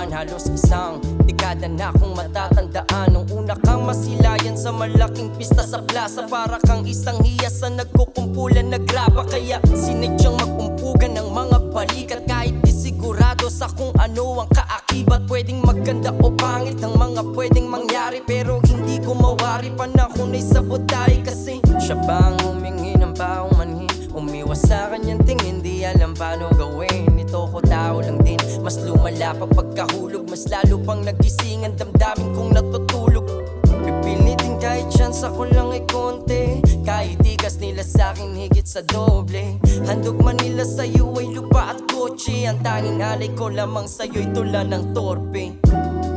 naman halos isang dekada na akong matatandaan. Nung una kang masilayan sa malaking pista sa plaza, para kang isang hiyas na nagkukumpulan na graba. Kaya sinadyang magumpugan ng mga balikat, kahit di sigurado sa kung ano ang kaakibat. Pwedeng maganda o pangit ang mga pwedeng mangyari, pero hindi ko mawari. Panahon ay sabotahe kasi siya ba ang humingi ng baong manhin? Umiwas sa kanyang tingin, di alam paano gawin. Ito ko tao lang din, mas lumala pa pagkahulog. Mas lalo pang nagising ang damdamin kong natutulog. Pipilitin kahit tsansa ko lang ay konti, kahit tigas nila sa'kin higit sa doble. Handog man nila sa'yo ay lupa at kotse, ang tanging alay ko lamang sa'yo'y tula ng torpe.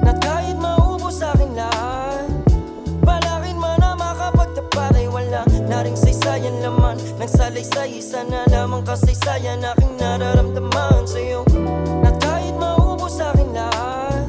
Na kahit maubos sa'kin lahat, balakin man na makapagtapat ay wala na ring saysayan laman ng salaysay. Isa na lamang kasaysayan aking nararamdaman sa'yo. Na kahit maubos sa'kin lahat,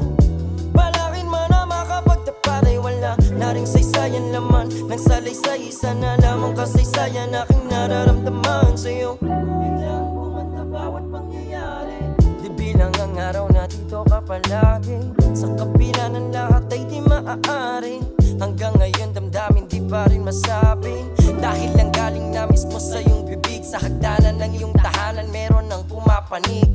balakin man na makapagtapat ay wala na ring saysayan laman ng salaysay. Isa na lamang kasaysayan aking nararamdaman sa'yo. Biglang kumanta bawat pangyayari, di bilang ang araw na dito ka palagi. Sa kapila ng lahat ay di maaari, hanggang ngayon damdamin di pa rin masabi. Dahil lang galing na mismo sa iyong bibig, sa hagdanan ng iyong tahanan meron ng pumapanig.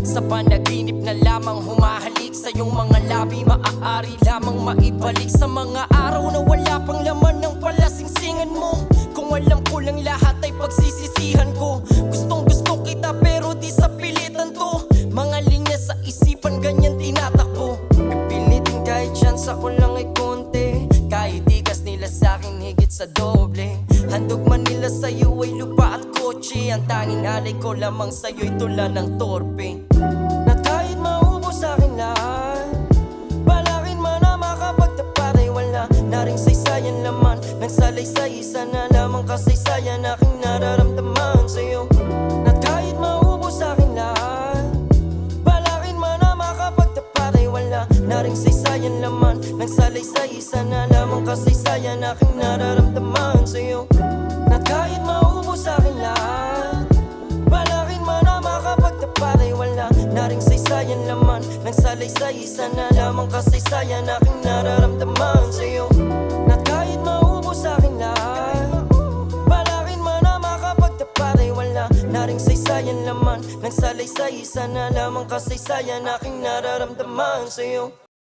Sa panaginip na lamang humahalik sa iyong mga labi, maaari lamang maibalik sa mga araw na wala pang laman ng palasingsingan mo. Kung alam ko lang lahat ay pagsisisihan ko. Gustong gusto kita pero di sa pilitan to. Mga linya sa isipan ganyan tinatakbo. Pipilitin kahit tsansa ko lang ay konti, kahit tigas nila sa'kin higit sa doble. Handog man nila sa'yo ay lupa at kotse, ang tanging alay ko lamang sa'yo'y tula ng torpe. Na kahit maubos sa'kin lahat, balakin man na makapagtapat ay wala na ring saysayan laman ng salaysay. Isa na lamang kasaysayan aking nararamdaman sa'yo. Na kahit maubos sa'kin lahat, balakin man na makapagtapat ay wala na ring saysayan laman ng salaysay. Isa na lamang kasaysayan aking nararamdaman sa'yo. Na kahit maubos sa'kin lahat, balakin man na makapagtapat ay wala na ring saysayan laman ng salaysay. Isa na lamang kasaysayan aking nararamdaman sa'yo. Na kahit maubos sa'kin lahat, balakin man na makapagtapat ay wala na ring saysayan laman ng salaysay. Isa na lamang kasaysayan aking nararamdaman sa'yo.